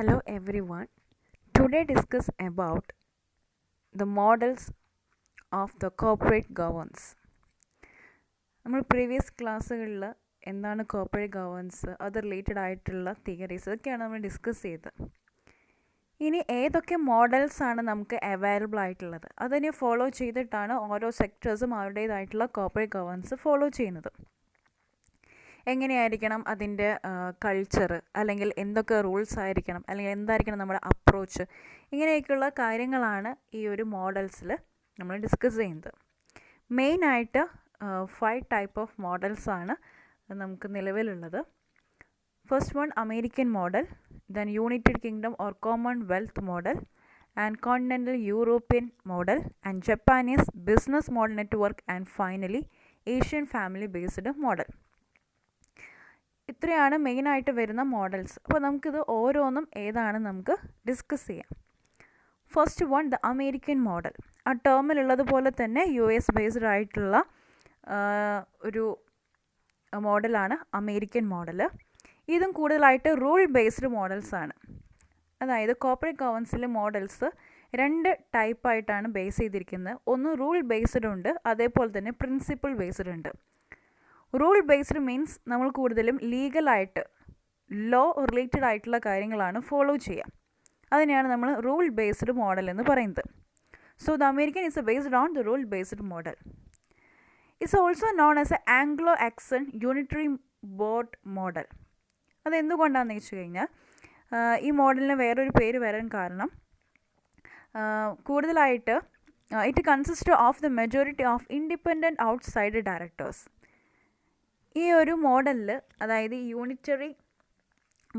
Hello everyone. Today discuss about the models of the corporate governance. നമ്മൾ previous ക്ലാസ്സുകളിൽ എന്താണ് corporate governance അത് related ആയിട്ടുള്ള തിയറീസ് ഇതൊക്കെയാണ് നമ്മൾ ഡിസ്കസ് ചെയ്തത്. ഇനി ഏതൊക്കെ മോഡൽസ് ആണ് നമുക്ക് അവൈലബിൾ ആയിട്ടുള്ളത് അതിനെ ഫോളോ ചെയ്തിട്ടാണ് ഓരോ സെക്ടേഴ്സും അവരുടേതായിട്ടുള്ള കോർപ്പറേറ്റ് ഗവേണൻസ് ഫോളോ ചെയ്യുന്നത്. എങ്ങനെയായിരിക്കണം അതിൻ്റെ കൾച്ചർ, അല്ലെങ്കിൽ എന്തൊക്കെ റൂൾസ് ആയിരിക്കണം, അല്ലെങ്കിൽ എന്തായിരിക്കണം നമ്മുടെ അപ്രോച്ച്, ഇങ്ങനെയൊക്കെയുള്ള കാര്യങ്ങളാണ് ഈ ഒരു മോഡൽസിൽ നമ്മൾ ഡിസ്കസ് ചെയ്യുന്നത്. മെയിനായിട്ട് 5 ടൈപ്പ് ഓഫ് മോഡൽസാണ് നമുക്ക് നിലവിലുള്ളത്. First one American model, then United Kingdom or Commonwealth model, and continental European model, and Japanese business model network, and finally Asian family based model. ഇത്രയാണ് മെയിനായിട്ട് വരുന്ന മോഡൽസ്. അപ്പോൾ നമുക്കിത് ഓരോന്നും ഏതാണെന്ന് നമുക്ക് ഡിസ്കസ് ചെയ്യാം. First one the American model. ആ ടേമിലുള്ളതുപോലെ തന്നെ US ബേസ്ഡ് ആയിട്ടുള്ള ഒരു മോഡലാണ് അമേരിക്കൻ മോഡൽ. ഇതും കൂടുതലായിട്ട് റൂൾ ബേസ്ഡ് മോഡൽസാണ്. അതായത് കോർപ്പറേറ്റ് ഗവേണൻസിലെ മോഡൽസ് 2 ടൈപ്പായിട്ടാണ് ബേസ് ചെയ്തിരിക്കുന്നത്. ഒന്ന് റൂൾ ബേസ്ഡ് ഉണ്ട്, അതേപോലെ തന്നെ പ്രിൻസിപ്പിൾ ബേസ്ഡ് ഉണ്ട്. റൂൾ ബേസ്ഡ് മീൻസ് നമ്മൾ കൂടുതലും ലീഗലായിട്ട് ലോ റിലേറ്റഡ് ആയിട്ടുള്ള കാര്യങ്ങളാണ് ഫോളോ ചെയ്യുക. അതിനെയാണ് നമ്മൾ റൂൾ ബേസ്ഡ് മോഡൽ എന്ന് പറയുന്നത്. So the American is based on the rule based model. It's also known as a Anglo Saxon unitary board model. അതെന്തുകൊണ്ടാണെന്ന് വെച്ച് കഴിഞ്ഞാൽ ഈ മോഡലിന് വേറൊരു പേര് വരാൻ കാരണം കൂടുതലായിട്ട് it consist of the majority of independent outside directors. ഈ ഒരു മോഡലിൽ, അതായത് ഈ യൂണിറ്ററി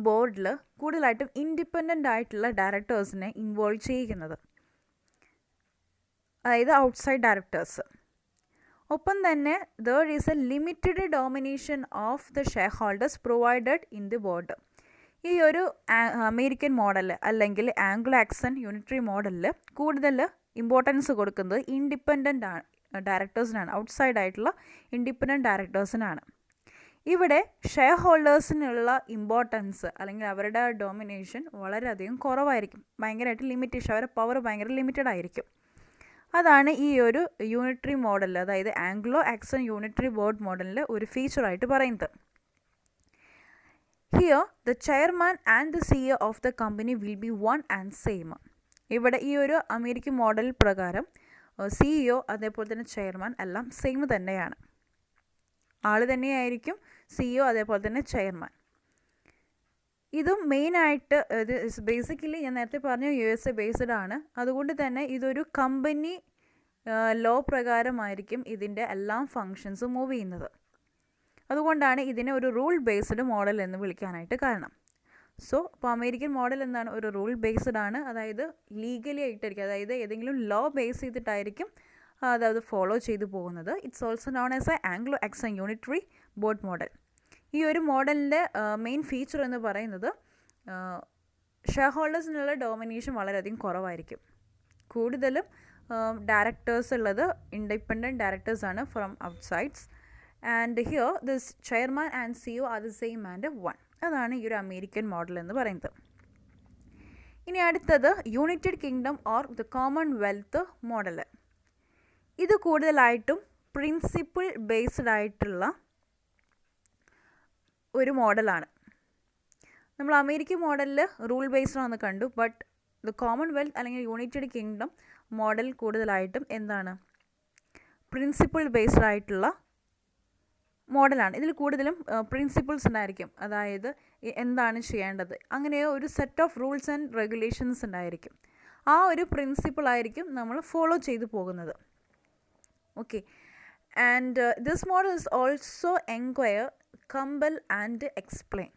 ബോർഡിൽ കൂടുതലായിട്ടും ഇൻഡിപെൻഡൻ്റ് ആയിട്ടുള്ള ഡയറക്ടേഴ്സിനെ ഇൻവോൾവ് ചെയ്യിക്കുന്നത്, അതായത് ഔട്ട്സൈഡ് ഡയറക്ടേഴ്സ്. ഒപ്പം തന്നെ there is A limited domination of the share holders provided in the board. ഈ ഒരു അമേരിക്കൻ മോഡൽ അല്ലെങ്കിൽ ആംഗ്ലോ ആക്സൺ യൂണിറ്ററി മോഡലിൽ കൂടുതൽ ഇമ്പോർട്ടൻസ് കൊടുക്കുന്നത് ഇൻഡിപെൻഡൻ്റ് ഡയറക്ടേഴ്സിനാണ്, ഔട്ട്സൈഡ് ആയിട്ടുള്ള ഇൻഡിപെൻഡൻറ്റ് ഡയറക്ടേഴ്സിനാണ്. ഇവിടെ ഷെയർ ഹോൾഡേഴ്സിനുള്ള ഇമ്പോർട്ടൻസ് അല്ലെങ്കിൽ അവരുടെ ഡോമിനേഷൻ വളരെയധികം കുറവായിരിക്കും, ഭയങ്കരമായിട്ട് ലിമിറ്റേഷൻ, അവരുടെ പവർ ഭയങ്കര ലിമിറ്റഡ് ആയിരിക്കും. അതാണ് ഈ ഒരു യൂണിറ്ററി മോഡൽ, അതായത് ആംഗ്ലോ ആക്സൺ യൂണിറ്ററി ബോർഡ് മോഡലിൻ്റെ ഒരു ഫീച്ചറായിട്ട് പറയുന്നത്. Here the chairman and the CEO of the company will be one and same. ഇവിടെ ഈ ഒരു അമേരിക്കൻ മോഡൽ പ്രകാരം CEO അതേപോലെ തന്നെ ചെയർമാൻ എല്ലാം സെയിം തന്നെയാണ്, ആൾ തന്നെയായിരിക്കും CEO അതേപോലെ തന്നെ ചെയർമാൻ. ഇതും മെയിനായിട്ട് ഇത് ബേസിക്കലി ഞാൻ നേരത്തെ പറഞ്ഞു USA ബേസ്ഡ് ആണ്. അതുകൊണ്ട് തന്നെ ഇതൊരു കമ്പനി ലോ പ്രകാരമായിരിക്കും ഇതിൻ്റെ എല്ലാ ഫങ്ഷൻസും മൂവ് ചെയ്യുന്നത്. അതുകൊണ്ടാണ് ഇതിനെ ഒരു റൂൾ ബേസ്ഡ് മോഡൽ എന്ന് വിളിക്കാനായിട്ട് കാരണം. സോ ഇപ്പോൾ അമേരിക്കൻ മോഡൽ എന്താണ്, ഒരു റൂൾ ബേസ്ഡ് ആണ്, അതായത് ലീഗലി ആയിട്ടായിരിക്കും, അതായത് ഏതെങ്കിലും ലോ ബേസ് ചെയ്തിട്ടായിരിക്കും അതായത് ഫോളോ ചെയ്തു പോകുന്നത്. It's also known as a Anglo Saxon unitary board model. ഈ ഒരു മോഡലിൻ്റെ മെയിൻ ഫീച്ചർ എന്ന് പറയുന്നത് ഷെയർ ഹോൾഡേഴ്സിനുള്ള ഡോമിനേഷൻ വളരെയധികം കുറവായിരിക്കും. കൂടുതലും ഡയറക്ടേഴ്സ് ഉള്ളത് ഇൻഡിപെൻഡൻറ്റ് ഡയറക്ടേഴ്സാണ് from outsides. And here this chairman and CEO are the same and one. അതാണ് ഈ ഒരു അമേരിക്കൻ മോഡൽ എന്ന് പറയുന്നത്. ഇനി അടുത്തത് United Kingdom or the Commonwealth model. ഇത് കൂടുതലായിട്ടും പ്രിൻസിപ്പിൾ ബേസ്ഡ് ആയിട്ടുള്ള ഒരു മോഡലാണ്. നമ്മൾ അമേരിക്കൻ മോഡലിൽ റൂൾ ബേസ്ഡ് ആണെന്ന് കണ്ടു, ബട്ട് ദ കോമൺവെൽത്ത് അല്ലെങ്കിൽ യുണൈറ്റഡ് കിങ്ഡം മോഡൽ കൂടുതലായിട്ടും എന്താണ്, പ്രിൻസിപ്പിൾ ബേസ്ഡ് ആയിട്ടുള്ള മോഡലാണ്. ഇതിൽ കൂടുതലും പ്രിൻസിപ്പിൾസ് ഉണ്ടായിരിക്കും, അതായത് എന്താണ് ചെയ്യേണ്ടത്, അങ്ങനെ ഒരു set of rules and regulations ഉണ്ടായിരിക്കും. ആ ഒരു പ്രിൻസിപ്പിളായിരിക്കും നമ്മൾ ഫോളോ ചെയ്തു പോകുന്നത്. Okay, and this model is also enquire, compel and explain.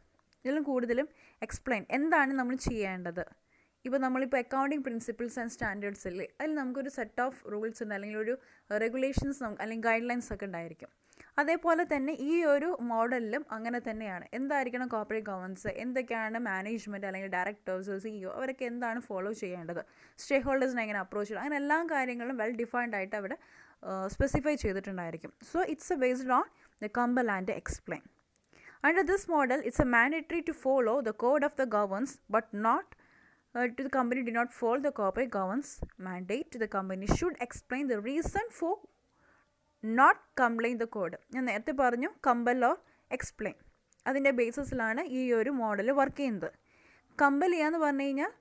ഇതിലും കൂടുതലും എക്സ്പ്ലെയിൻ, എന്താണ് നമ്മൾ ചെയ്യേണ്ടത്. ഇപ്പോൾ നമ്മളിപ്പോൾ അക്കൗണ്ടിങ് പ്രിൻസിപ്പിൾസ് ആൻഡ് സ്റ്റാൻഡേർഡ്സ് ഇല്ലേ, അതിൽ നമുക്കൊരു സെറ്റ് ഓഫ് റൂൾസ് ഉണ്ട്, അല്ലെങ്കിൽ ഒരു റെഗുലേഷൻസ് അല്ലെങ്കിൽ ഗൈഡ് ലൈൻസ് ഒക്കെ ഉണ്ടായിരിക്കും. അതേപോലെ തന്നെ ഈ ഒരു മോഡലിലും അങ്ങനെ തന്നെയാണ്. എന്തായിരിക്കണം കോർപ്പറേറ്റ് ഗവേണൻസ്, എന്തൊക്കെയാണ് മാനേജ്മെൻറ്റ് അല്ലെങ്കിൽ ഡയറക്ടേഴ്സ്, CEO അവരൊക്കെ എന്താണ് ഫോളോ ചെയ്യേണ്ടത്, സ്റ്റേക്ക് ഹോൾഡേഴ്സിനെ എങ്ങനെ അപ്രോച്ച് ചെയ്യണം, അങ്ങനെ എല്ലാ കാര്യങ്ങളും വെൽ ഡിഫൈൻഡ് ആയിട്ട് അവിടെ സ്പെസിഫൈ ചെയ്തിട്ടുണ്ടായിരിക്കും. So it's based on the comply and explain. Under this model, it's a mandatory to follow the code of the governance, but not to the company do not follow the corporate governance mandate. The company should explain the reason for not complying the code. ഞാൻ നേരത്തെ പറഞ്ഞു compel or explain, അതിൻ്റെ ബേസിസിലാണ് ഈ ഒരു model work ചെയ്യുന്നത്. Compel ചെയ്യാന്ന് പറഞ്ഞു കഴിഞ്ഞാൽ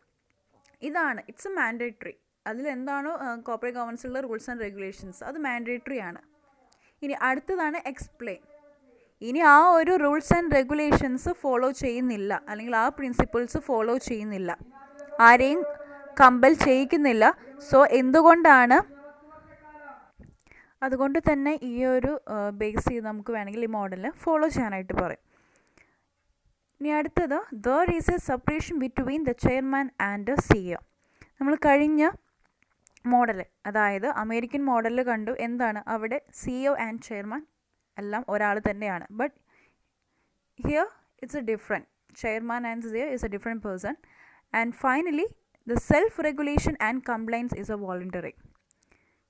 ഇതാണ്, ഇറ്റ്സ് എ മാൻഡേറ്ററി. അതിലെന്താണോ കോർപ്പറേറ്റ് ഗവൺമെൻസിലുള്ള റൂൾസ് ആൻഡ് റെഗുലേഷൻസ് അത് മാൻഡേറ്ററി ആണ്. ഇനി അടുത്തതാണ് എക്സ്പ്ലെയിൻ. ഇനി ആ ഒരു റൂൾസ് ആൻഡ് റെഗുലേഷൻസ് ഫോളോ ചെയ്യുന്നില്ല, അല്ലെങ്കിൽ ആ പ്രിൻസിപ്പിൾസ് ഫോളോ ചെയ്യുന്നില്ല, ആരെയും കമ്പൽ ചെയ്യിക്കുന്നില്ല. സോ എന്തുകൊണ്ടാണ്, അതുകൊണ്ട് തന്നെ ഈ ഒരു ബേസ് ചെയ്ത് നമുക്ക് വേണമെങ്കിൽ ഈ മോഡൽ ഫോളോ ചെയ്യാനായിട്ട് പറയും. ഇനി അടുത്തത്, there is A separation between the chairman and CEO. നമ്മൾ കഴിഞ്ഞ മോഡൽ, അതായത് അമേരിക്കൻ മോഡലിൽ കണ്ടു എന്താണ്, അവിടെ CEO ആൻഡ് ചെയർമാൻ എല്ലാം ഒരാൾ തന്നെയാണ്. But here it's A different, chairman and CEO is A different person. And finally the self regulation and compliance is a voluntary.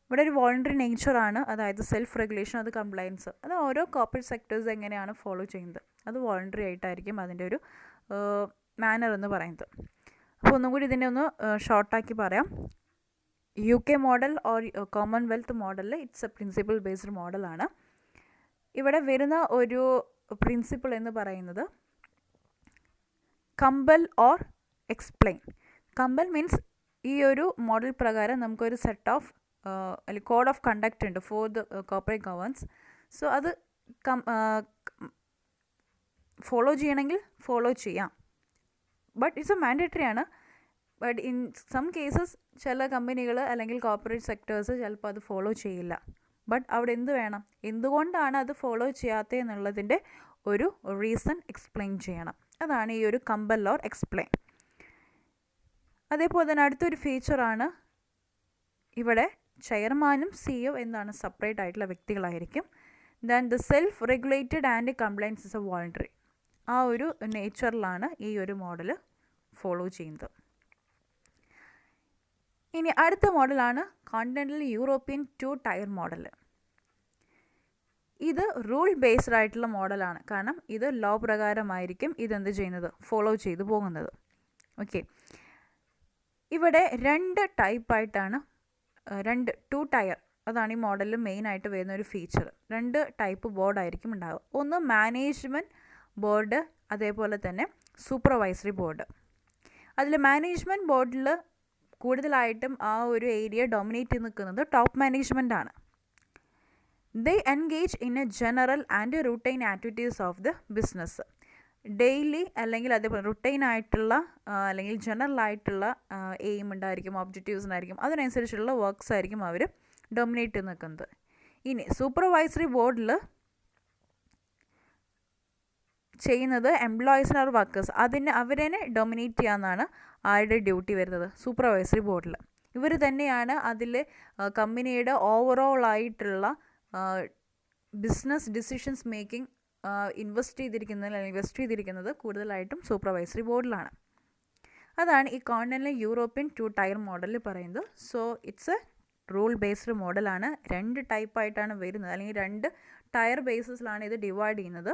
ഇവിടെ ഒരു വോളണ്ടറി നേച്ചറാണ്, അതായത് സെൽഫ് റെഗുലേഷൻ, അത് കംപ്ലയൻസ്, അത് ഓരോ കോർപ്പറേറ്റ് സെക്ടേഴ്സ് എങ്ങനെയാണ് ഫോളോ ചെയ്യുന്നത്, അത് വോളണ്ടറി ആയിട്ടായിരിക്കും അതിൻ്റെ ഒരു മാനർ എന്ന് പറയുന്നത്. അപ്പോൾ ഒന്നും കൂടി ഇതിനെ ഒന്ന് ഷോർട്ടാക്കി പറയാം. UK മോഡൽ ഓർ കോമൺവെൽത്ത് മോഡലിൽ ഇറ്റ്സ് എ പ്രിൻസിപ്പിൾ ബേസ്ഡ് മോഡലാണ്. ഇവിടെ വരുന്ന ഒരു പ്രിൻസിപ്പിൾ എന്ന് പറയുന്നത് compel or explain. Compel means ഈ ഒരു മോഡൽ പ്രകാരം നമുക്കൊരു സെറ്റ് ഓഫ് അല്ലെങ്കിൽ കോഡ് ഓഫ് കണ്ടക്റ്റ് ഉണ്ട് ഫോർ ദ കോർപ്പറേറ്റ് ഗവേൺസ്. സോ അത് ഫോളോ ചെയ്യണമെങ്കിൽ ഫോളോ ചെയ്യാം, ബട്ട് ഇറ്റ്സ് എ മാൻഡേറ്ററി ആണ്. ബട്ട് ഇൻ സം കേസസ് ചില കമ്പനികൾ അല്ലെങ്കിൽ കോർപ്പറേറ്റ് സെക്ടേഴ്സ് ചിലപ്പോൾ അത് ഫോളോ ചെയ്യില്ല. ബട്ട് അവിടെ എന്ത് വേണം, എന്തുകൊണ്ടാണ് അത് ഫോളോ ചെയ്യാത്തത് എന്നുള്ളതിൻ്റെ ഒരു റീസൺ എക്സ്പ്ലെയിൻ ചെയ്യണം. അതാണ് ഈ ഒരു കമ്പൽ ഓർ എക്സ്പ്ലെയിൻ. അതേപോലെ തന്നെ അടുത്തൊരു ഫീച്ചറാണ്, ഇവിടെ ചെയർമാനും CEO എന്താണ് സെപ്പറേറ്റ് ആയിട്ടുള്ള വ്യക്തികളായിരിക്കും. Then the self regulated and compliance is a voluntary. ആ ഒരു നേച്ചറിലാണ് ഈ ഒരു മോഡൽ ഫോളോ ചെയ്യുന്നത്. ഇനി അടുത്ത മോഡലാണ് കോണ്ടിനെൻ്റൽ യൂറോപ്യൻ 2 ടയർ മോഡൽ. ഇത് റൂൾ ബേസ്ഡ് ആയിട്ടുള്ള മോഡലാണ്, കാരണം ഇത് ലോ പ്രകാരമായിരിക്കും ഇതെന്ത് ചെയ്യുന്നത്, ഫോളോ ചെയ്തു പോകുന്നത്. ഓക്കെ, ഇവിടെ 2 ടൈപ്പായിട്ടാണ്, 2 ടയർ, അതാണ് ഈ മോഡലിൽ മെയിനായിട്ട് വരുന്ന ഒരു ഫീച്ചർ. 2 ടൈപ്പ് ബോർഡായിരിക്കും ഉണ്ടാവുക. ഒന്ന് മാനേജ്മെൻറ്റ് ബോർഡ്, അതേപോലെ തന്നെ സൂപ്പർവൈസറി ബോർഡ്. അതിൽ മാനേജ്മെൻറ്റ് ബോർഡിൽ കൂടുതലായിട്ടും ആ ഒരു ഏരിയ ഡോമിനേറ്റ് ചെയ്ത് നിൽക്കുന്നത് ടോപ്പ് മാനേജ്മെൻ്റ് ആണ്. They engage in a general and routine activities of the business. Daily അല്ലെങ്കിൽ അതേപോലെ റുട്ടൈൻ ആയിട്ടുള്ള അല്ലെങ്കിൽ ജനറൽ ആയിട്ടുള്ള എയിം ഉണ്ടായിരിക്കും, ഒബ്ജക്റ്റീവ്സ് ഉണ്ടായിരിക്കും, അതിനനുസരിച്ചുള്ള വർക്ക്സ് ആയിരിക്കും അവർ ഡൊമിനേറ്റ് ചെയ്ത് നിൽക്കുന്നത്. ഇനി സൂപ്പർവൈസറി ബോർഡിൽ ചെയ്യുന്നത് എംപ്ലോയീസിന് ഓർ വർക്കേഴ്സ്, അവരെ ഡൊമിനേറ്റ് ചെയ്യാമെന്നാണ് ആരുടെ ഡ്യൂട്ടി വരുന്നത്, സൂപ്പർവൈസറി ബോർഡിൽ. ഇവർ തന്നെയാണ് അതിൽ കമ്പനിയുടെ ഓവറോൾ ആയിട്ടുള്ള ബിസിനസ് ഡിസിഷൻസ് മേക്കിംഗ് ഇൻവെസ്റ്റ് ചെയ്തിരിക്കുന്നത് കൂടുതലായിട്ടും സൂപ്പർവൈസറി ബോർഡിലാണ്. അതാണ് ഈ കോണ്ടിനെൻ്റൽ യൂറോപ്യൻ 2 ടയർ മോഡലിൽ പറയുന്നത്. So it's A rule based മോഡലാണ്. 2 ടൈപ്പായിട്ടാണ് വരുന്നത്, അല്ലെങ്കിൽ 2 ടയർ ബേസിസിലാണ് ഇത് ഡിവൈഡ് ചെയ്യുന്നത്.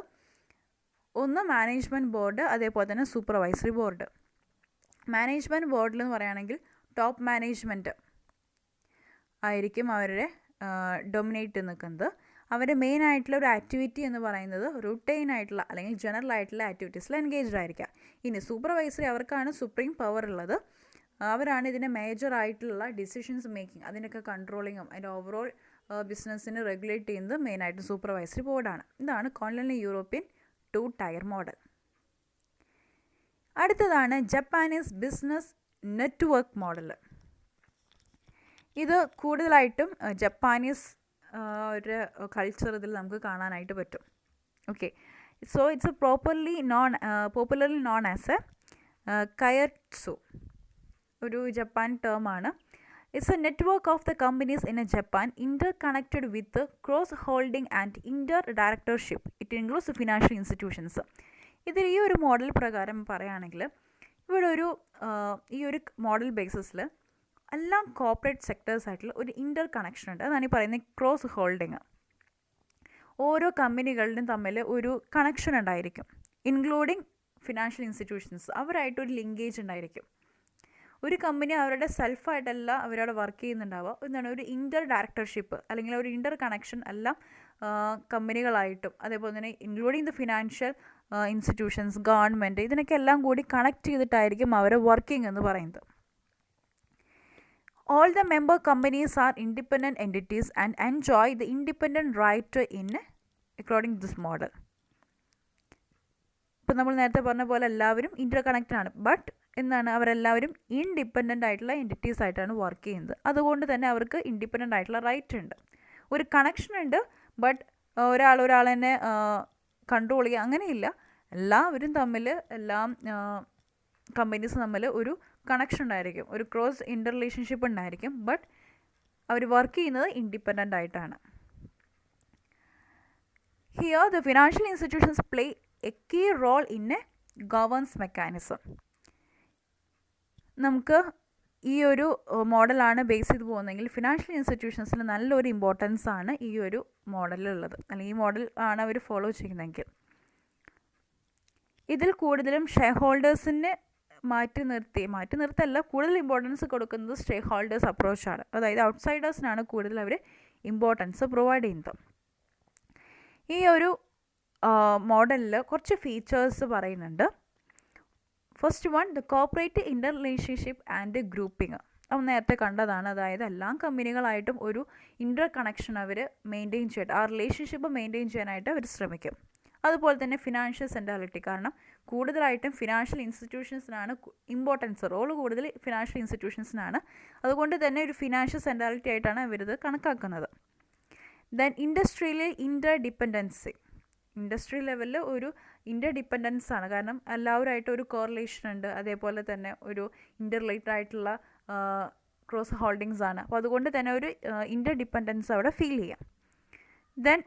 ഒന്ന് മാനേജ്മെൻറ്റ് ബോർഡ്, അതേപോലെ തന്നെ സൂപ്പർവൈസറി ബോർഡ്. മാനേജ്മെൻറ്റ് ബോർഡിൽ എന്ന് പറയുകയാണെങ്കിൽ ടോപ്പ് മാനേജ്മെൻറ്റ് ആയിരിക്കും അവരുടെ ഡൊമിനേറ്റ് നിൽക്കുന്നത്. അവരുടെ മെയിൻ ആയിട്ടുള്ള ഒരു ആക്ടിവിറ്റി എന്ന് പറയുന്നത് റുട്ടൈൻ ആയിട്ടുള്ള അല്ലെങ്കിൽ ജനറൽ ആയിട്ടുള്ള ആക്ടിവിറ്റീസിൽ എൻഗേജ്ഡ് ആയിരിക്കുക. ഇനി സൂപ്പർവൈസറി, അവർക്കാണ് സുപ്രീം പവർ ഉള്ളത്, അവരാണ് ഇതിൻ്റെ മേജർ ആയിട്ടുള്ള ഡിസിഷൻസ് മേക്കിംഗ്, അതിനൊക്കെ കൺട്രോളിങ്ങും അതിൻ്റെ ഓവറോൾ ബിസിനസ്സിനെ റെഗുലേറ്റ് ചെയ്യുന്നത് മെയിനായിട്ട് സൂപ്പർവൈസറി ബോർഡാണ്. ഇതാണ് കോണ്ടിനെൻ്റൽ യൂറോപ്യൻ 2 ടയർ മോഡൽ. അടുത്തതാണ് ജപ്പാനീസ് ബിസിനസ് നെറ്റ്വർക്ക് മോഡൽ. ഇത് കൂടുതലായിട്ടും ജപ്പാനീസ് ഒരു കൾച്ചർ ഇതിൽ നമുക്ക് കാണാനായിട്ട് പറ്റും. Okay, so it's popularly known as a keiretsu, ഒരു ജപ്പാൻ ടേമാണ്. It's a network of the companies in a Japan interconnected with cross holding and inter directorship. It includes financial institutions. ഇതിൽ ഈ ഒരു model പ്രകാരം പറയുകയാണെങ്കിൽ ഇവിടെ ഈ ഒരു മോഡൽ ബേസിസിൽ എല്ലാം കോർപ്പറേറ്റ് സെക്ടേഴ്സ് ആയിട്ടുള്ള ഒരു ഇൻ്റർ കണക്ഷൻ ഉണ്ട്. അതാണ് ഈ പറയുന്നത് ക്രോസ് ഹോൾഡിങ്. ഓരോ കമ്പനികളുടെയും തമ്മിൽ ഒരു കണക്ഷൻ ഉണ്ടായിരിക്കും, ഇൻക്ലൂഡിങ് ഫിനാൻഷ്യൽ ഇൻസ്റ്റിറ്റ്യൂഷൻസ്. അവരായിട്ടൊരു ലിങ്കേജ് ഉണ്ടായിരിക്കും. ഒരു കമ്പനി അവരുടെ സെൽഫായിട്ടല്ല അവരവിടെ വർക്ക് ചെയ്യുന്നുണ്ടാവുക, എന്താണ് ഒരു ഇൻ്റർ ഡയറക്ടർഷിപ്പ് അല്ലെങ്കിൽ ഒരു ഇൻ്റർ കണക്ഷൻ എല്ലാം കമ്പനികളായിട്ടും അതേപോലെ തന്നെ including the financial institutions, government, ഇതിനൊക്കെ എല്ലാം കൂടി കണക്ട് ചെയ്തിട്ടായിരിക്കും അവർ വർക്കിംഗ് എന്ന് പറയുന്നത്. All the member companies are independent entities and enjoy the independent right in according to this model. ഇപ്പോൾ നമ്മൾ നേരത്തെ പറഞ്ഞ പോലെ എല്ലാവരും ഇൻ്റർ കണക്റ്റഡ് ആണ്, ബട്ട് എന്താണ് അവരെല്ലാവരും ഇൻഡിപെൻഡൻ്റ് ആയിട്ടുള്ള എൻറ്റിറ്റീസ് ആയിട്ടാണ് വർക്ക് ചെയ്യുന്നത്. അതുകൊണ്ട് തന്നെ അവർക്ക് ഇൻഡിപെൻഡൻ്റ് ആയിട്ടുള്ള റൈറ്റ് ഉണ്ട്, ഒരു കണക്ഷൻ ഉണ്ട്. ബട്ട് ഒരാളെന്നെ കൺട്രോൾ ചെയ്യുക അങ്ങനെയില്ല. എല്ലാവരും തമ്മിൽ കമ്പനീസ് തമ്മിൽ ഒരു കണക്ഷൻ ഉണ്ടായിരിക്കും, ഒരു ക്രോസ് ഇൻ്റർ റിലേഷൻഷിപ്പ് ഉണ്ടായിരിക്കും. ബട്ട് അവർ വർക്ക് ചെയ്യുന്നത് ഇൻഡിപെൻഡൻ്റ് ആയിട്ടാണ്. Here the financial institutions play a key role in a governance mechanism. നമുക്ക് ഈ ഒരു മോഡലാണ് ബേസ് ചെയ്ത് പോകുന്നതെങ്കിൽ ഫിനാൻഷ്യൽ ഇൻസ്റ്റിറ്റ്യൂഷൻസിന് നല്ലൊരു ഇമ്പോർട്ടൻസ് ആണ് ഈ ഒരു മോഡലിലുള്ളത്, അല്ലെങ്കിൽ ഈ മോഡൽ ആണ് അവർ ഫോളോ ചെയ്യുന്നതെങ്കിൽ. ഇതിൽ കൂടുതലും ഷെയർ ഹോൾഡേഴ്സിനെ മാറ്റി നിർത്തല്ല, കൂടുതൽ ഇമ്പോർട്ടൻസ് കൊടുക്കുന്നത് സ്റ്റേക്ക് ഹോൾഡേഴ്സ് അപ്രോച്ചാണ്. അതായത് ഔട്ട്സൈഡേഴ്സിനാണ് കൂടുതൽ അവർ ഇമ്പോർട്ടൻസ് പ്രൊവൈഡ് ചെയ്യുന്നത്. ഈ ഒരു മോഡലിൽ കുറച്ച് ഫീച്ചേഴ്സ് പറയുന്നുണ്ട്. First one, the corporate inter relationship and grouping. അത് നേരത്തെ കണ്ടതാണ്. അതായത് എല്ലാ കമ്പനികളായിട്ടും ഒരു ഇൻ്റർ കണക്ഷൻ അവർ മെയിൻറ്റെയിൻ ചെയ്തിട്ട് ആ റിലേഷൻഷിപ്പ് മെയിൻറ്റെയിൻ ചെയ്യാനായിട്ട് അവർ ശ്രമിക്കും. അതുപോലെ തന്നെ ഫിനാൻഷ്യൽ സെൻട്രാലിറ്റി, കാരണം കൂടുതലായിട്ടും ഫിനാൻഷ്യൽ ഇൻസ്റ്റിറ്റ്യൂഷൻസിനാണ് ഇമ്പോർട്ടൻസ്, റോൾ കൂടുതൽ ഫിനാൻഷ്യൽ ഇൻസ്റ്റിറ്റ്യൂഷൻസിനാണ്. അതുകൊണ്ട് തന്നെ ഒരു ഫിനാൻഷ്യൽ സെൻട്രാലിറ്റി ആയിട്ടാണ് ഇവരിത് കണക്കാക്കുന്നത്. ദെൻ ഇൻഡസ്ട്രിയിലെ ഇൻ്റർ ഡിപ്പെൻഡൻസി, ഇൻഡസ്ട്രി ലെവലിൽ ഒരു ഇൻ്റർ ഡിപ്പെൻഡൻസ് ആണ്, കാരണം എല്ലാവരുമായിട്ട് ഒരു കോറിലേഷൻ ഉണ്ട്. അതേപോലെ തന്നെ ഒരു ഇൻ്റർ റിലേറ്റഡ് ആയിട്ടുള്ള ക്രോസ് ഹോൾഡിങ്സ് ആണ്. അപ്പോൾ അതുകൊണ്ട് തന്നെ ഒരു ഇൻ്റർ ഡിപ്പെൻഡൻസ് അവിടെ ഫീൽ ചെയ്യാം. Then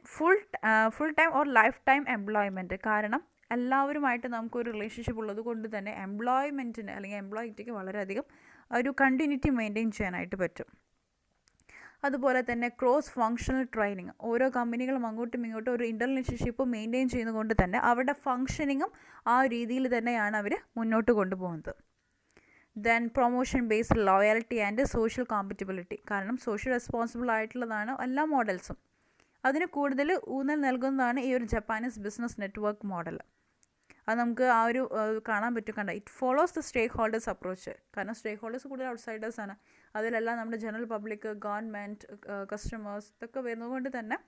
full time or life time employment, കാരണം എല്ലാവരുമായിട്ട് നമുക്കൊരു റിലേഷൻഷിപ്പ് ഉള്ളത് കൊണ്ട് തന്നെ എംപ്ലോയ്മെൻറ്റിന് അല്ലെങ്കിൽ എംപ്ലോയിറ്റിക്ക് വളരെയധികം ഒരു കണ്ടിന്യൂറ്റി മെയിൻറ്റെയിൻ ചെയ്യാനായിട്ട് പറ്റും. അതുപോലെ തന്നെ ക്രോസ് ഫങ്ഷണൽ ട്രെയിനിങ്, ഓരോ കമ്പനികളും അങ്ങോട്ടും ഇങ്ങോട്ടും ഒരു ഇൻ്റർ റിലേഷൻഷിപ്പ് മെയിൻറ്റെയിൻ ചെയ്യുന്നതുകൊണ്ട് തന്നെ അവരുടെ ഫങ്ഷനിങ്ങും ആ രീതിയിൽ തന്നെയാണ് അവർ മുന്നോട്ട് കൊണ്ടുപോകുന്നത്. Then promotion based loyalty and social compatibility, കാരണം സോഷ്യൽ റെസ്പോൺസിബിൾ ആയിട്ടുള്ളതാണ് എല്ലാ മോഡൽസും. അതിന് കൂടുതൽ ഊന്നൽ നൽകുന്നതാണ് ഈ ഒരു ജപ്പാനീസ് ബിസിനസ് നെറ്റ്വർക്ക് മോഡൽ. അത് നമുക്ക് ആ ഒരു കാണാൻ പറ്റും. It follows the stakeholders approach, കാരണം സ്റ്റേക്ക് ഹോൾഡേഴ്സ് കൂടുതൽ ഔട്ട്സൈഡേഴ്സാണ്. അതിലെല്ലാം നമ്മുടെ ജനറൽ പബ്ലിക്, ഗവൺമെൻറ്, കസ്റ്റമേഴ്സ് ഇതൊക്കെ വരുന്നതുകൊണ്ട് തന്നെ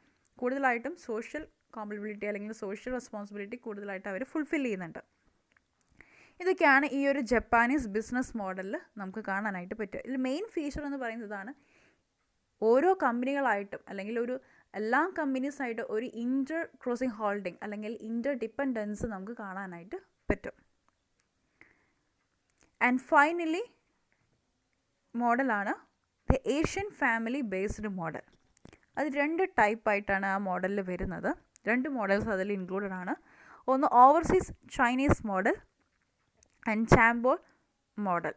കൂടുതലായിട്ടും സോഷ്യൽ കോമ്പറ്റബിലിറ്റി അല്ലെങ്കിൽ സോഷ്യൽ റെസ്പോൺസിബിലിറ്റി കൂടുതലായിട്ട് അവർ ഫുൾഫിൽ ചെയ്യുന്നുണ്ട്. ഇതൊക്കെയാണ് ഈ ഒരു ജപ്പാനീസ് ബിസിനസ് മോഡലിൽ നമുക്ക് കാണാനായിട്ട് പറ്റുക. ഇതിൽ മെയിൻ ഫീച്ചർ എന്ന് പറയുന്നതാണ് ഓരോ കമ്പനികളായിട്ടും അല്ലെങ്കിൽ ഒരു എല്ലാ കമ്പനീസായിട്ട് ഒരു ഇൻ്റർ ക്രോസിംഗ് ഹോൾഡിംഗ് അല്ലെങ്കിൽ ഇൻ്റർ ഡിപ്പെൻഡൻസ് നമുക്ക് കാണാനായിട്ട് പറ്റും. ആൻഡ് ഫൈനലി മോഡലാണ് the Asian family based model. അത് 2 ടൈപ്പായിട്ടാണ് ആ മോഡലിൽ വരുന്നത്. 2 മോഡൽസ് അതിൽ ഇൻക്ലൂഡഡ് ആണ്. ഒന്ന് overseas Chinese model and chaebol model.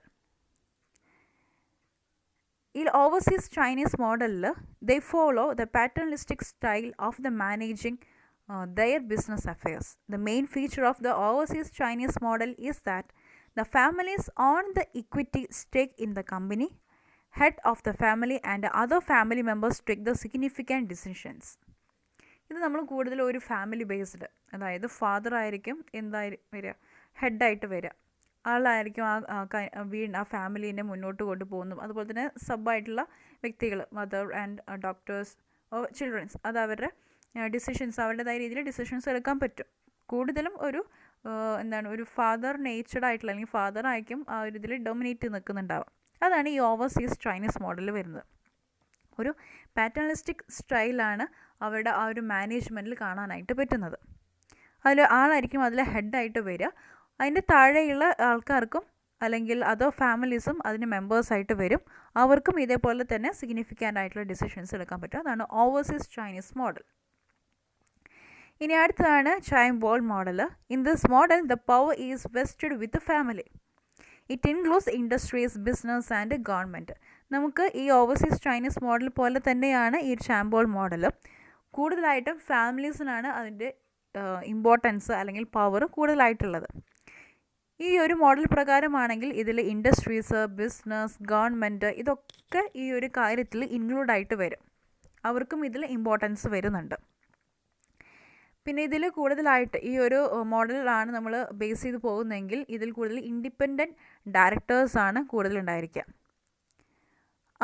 ഈ ഓവർസീസ് ചൈനീസ് മോഡലിൽ they follow the paternalistic style of the managing their business affairs. The main feature of the overseas Chinese model is that the families own the equity stake in the company. Head of the family and other family members take the significant decisions. ഇത് നമ്മൾ കൂടുതൽ ഒരു family based, അതായത് father ആയിരിക്കും വരിക, ഹെഡായിട്ട് വരിക, ആളായിരിക്കും ആ ഫാമിലീനെ മുന്നോട്ട് കൊണ്ടുപോകുന്നു. അതുപോലെ തന്നെ സബായിട്ടുള്ള വ്യക്തികൾ, മദർ ആൻഡ് ഡോക്ടേഴ്സ്, ചിൽഡ്രൻസ്, അത് അവരുടെ ഡിസിഷൻസ് അവരുടേതായ രീതിയിൽ ഡിസിഷൻസ് എടുക്കാൻ പറ്റും. കൂടുതലും ഒരു ഒരു ഫാദർ നേച്ചർഡ് ആയിട്ടുള്ള അല്ലെങ്കിൽ ഫാദർ ആയിരിക്കും ആ ഒരു ഇതിൽ ഡൊമിനേറ്റ് നിൽക്കുന്നുണ്ടാവും. അതാണ് ഈ ഓവർസീസ് ചൈനീസ് മോഡലിൽ വരുന്നത്. ഒരു പാറ്റേണലിസ്റ്റിക് സ്റ്റൈലാണ് അവരുടെ ആ ഒരു മാനേജ്മെൻറ്റിൽ കാണാനായിട്ട് പറ്റുന്നത്. അതിൽ ആളായിരിക്കും അതിൽ ഹെഡായിട്ട് വരിക. അതിൻ്റെ താഴെയുള്ള ആൾക്കാർക്കും അല്ലെങ്കിൽ അതർ ഫാമിലീസും അതിന് മെമ്പേഴ്സായിട്ട് വരും. അവർക്കും ഇതേപോലെ തന്നെ സിഗ്നിഫിക്കൻ്റ് ആയിട്ടുള്ള ഡിസിഷൻസ് എടുക്കാൻ പറ്റും. അതാണ് ഓവർസീസ് ചൈനീസ് മോഡൽ. ഇനി അടുത്തതാണ് chaebol model. In this model the power is vested with family. It includes industries, business and government. നമുക്ക് ഈ ഓവർസീസ് ചൈനീസ് മോഡൽ പോലെ തന്നെയാണ് ഈ ചാംബോൾ മോഡൽ. കൂടുതലായിട്ടും ഫാമിലീസിനാണ് അതിൻ്റെ ഇമ്പോർട്ടൻസ് അല്ലെങ്കിൽ പവർ കൂടുതലായിട്ടുള്ളത്. ഈ ഒരു മോഡൽ പ്രകാരമാണെങ്കിൽ ഇതിൽ ഇൻഡസ്ട്രീസ്, ബിസിനസ്, ഗവൺമെൻറ് ഇതൊക്കെ ഈ ഒരു കാര്യത്തിൽ ഇൻക്ലൂഡായിട്ട് വരും. അവർക്കും ഇതിൽ ഇമ്പോർട്ടൻസ് വരുന്നുണ്ട്. പിന്നെ ഇതിൽ കൂടുതലായിട്ട് ഈ ഒരു മോഡലിലാണ് നമ്മൾ ബേസ് ചെയ്ത് പോകുന്നതെങ്കിൽ ഇതിൽ കൂടുതൽ ഇൻഡിപെൻഡൻറ്റ് ഡയറക്ടേഴ്സാണ് കൂടുതലുണ്ടായിരിക്കുക.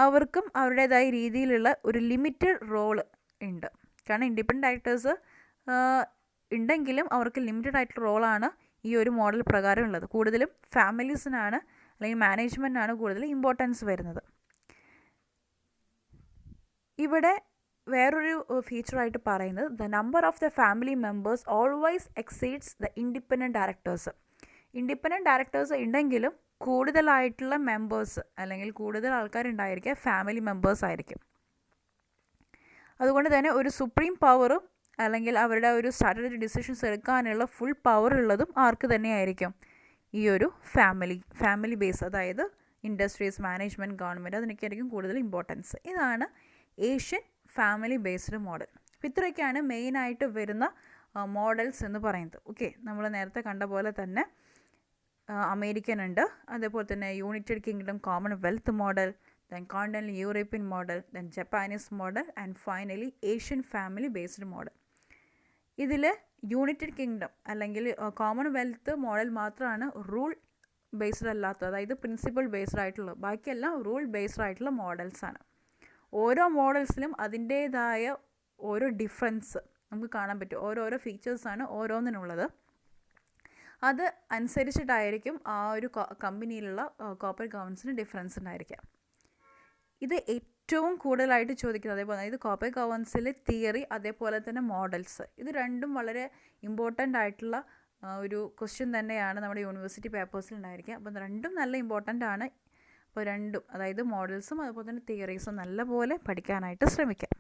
അവർക്കും അവരുടേതായ രീതിയിലുള്ള ഒരു ലിമിറ്റഡ് റോള് ഉണ്ട്. കാരണം ഇൻഡിപെൻഡൻറ്റ് ഡയറക്ടേഴ്സ് ഉണ്ടെങ്കിലും അവർക്ക് ലിമിറ്റഡ് ആയിട്ടുള്ള റോളാണ് ഈ ഒരു മോഡൽ പ്രകാരം ഉള്ളത്. കൂടുതലും ഫാമിലീസിനാണ് അല്ലെങ്കിൽ മാനേജ്മെൻറ്റിനാണ് കൂടുതൽ ഇമ്പോർട്ടൻസ് വരുന്നത്. ഇവിടെ വേറൊരു ഫീച്ചറായിട്ട് പറയുന്നത് the number of the family members always exceeds the independent directors. Independent directors ഉണ്ടെങ്കിലും കൂടുതലായിട്ടുള്ള മെമ്പേഴ്സ് അല്ലെങ്കിൽ കൂടുതൽ ആൾക്കാരുണ്ടായിരിക്കുക ഫാമിലി മെമ്പേഴ്സ് ആയിരിക്കും. അതുകൊണ്ട് തന്നെ ഒരു സുപ്രീം പവറും അല്ലെങ്കിൽ അവരുടെ ഒരു സ്ട്രാറ്റജിക് ഡിസിഷൻസ് എടുക്കാനുള്ള ഫുൾ പവർ ഉള്ളതും ആർക്ക് തന്നെയായിരിക്കും? ഈ ഒരു ഫാമിലി ബേസ്, അതായത് ഇൻഡസ്ട്രീസ്, മാനേജ്മെൻറ്റ്, ഗവൺമെൻറ്, അതിനൊക്കെയായിരിക്കും കൂടുതൽ ഇമ്പോർട്ടൻസ്. ഇതാണ് ഏഷ്യൻ ഫാമിലി ബേസ്ഡ് മോഡൽ. അപ്പോൾ ഇത്രയൊക്കെയാണ് മെയിനായിട്ട് വരുന്ന മോഡൽസ് എന്ന് പറയുന്നത്. ഓക്കെ, നമ്മൾ നേരത്തെ കണ്ട പോലെ തന്നെ അമേരിക്കൻ ഉണ്ട്, അതേപോലെ തന്നെ United kingdom Commonwealth model, then continental European model, then Japanese model, and finally Asian family based model. ഇതിൽ യുണൈറ്റഡ് കിങ്ഡം അല്ലെങ്കിൽ കോമൺവെൽത്ത് മോഡൽ മാത്രമാണ് റൂൾ ബേസ്ഡ് അല്ലാത്തത്, അതായത് പ്രിൻസിപ്പൽ ബേസ്ഡ് ആയിട്ടുള്ളത്. ബാക്കിയെല്ലാം റൂൾ ബേസ്ഡ് ആയിട്ടുള്ള മോഡൽസാണ്. ഓരോ മോഡൽസിലും അതിൻ്റേതായ ഓരോ ഡിഫറൻസ് നമുക്ക് കാണാൻ പറ്റും. ഓരോരോ ഫീച്ചേഴ്സാണ് ഓരോന്നിനുള്ളത്. അത് അനുസരിച്ചിട്ടായിരിക്കും ആ ഒരു കമ്പനിയിലുള്ള കോർപ്പറേറ്റ് ഗവേണൻസിന് ഡിഫറൻസ് ഉണ്ടായിരിക്കുക. ഇത് ഏറ്റവും കൂടുതലായിട്ട് ചോദിക്കുന്നത് അതേപോലെ ഇത് കോർപ്പറേറ്റ് ഗവേണൻസിലെ തിയറി, അതേപോലെ തന്നെ മോഡൽസ്, ഇത് രണ്ടും വളരെ ഇമ്പോർട്ടൻ്റ് ആയിട്ടുള്ള ഒരു ക്വസ്റ്റ്യൻ തന്നെയാണ് നമ്മുടെ യൂണിവേഴ്സിറ്റി പേപ്പേഴ്സിൽ ഉണ്ടായിരിക്കുക. അപ്പം രണ്ടും നല്ല ഇമ്പോർട്ടൻ്റ് ആണ്. അപ്പോൾ രണ്ടും, അതായത് മോഡൽസും അതുപോലെ തന്നെ തിയറീസും നല്ലപോലെ പഠിക്കാനായിട്ട് ശ്രമിക്കാം.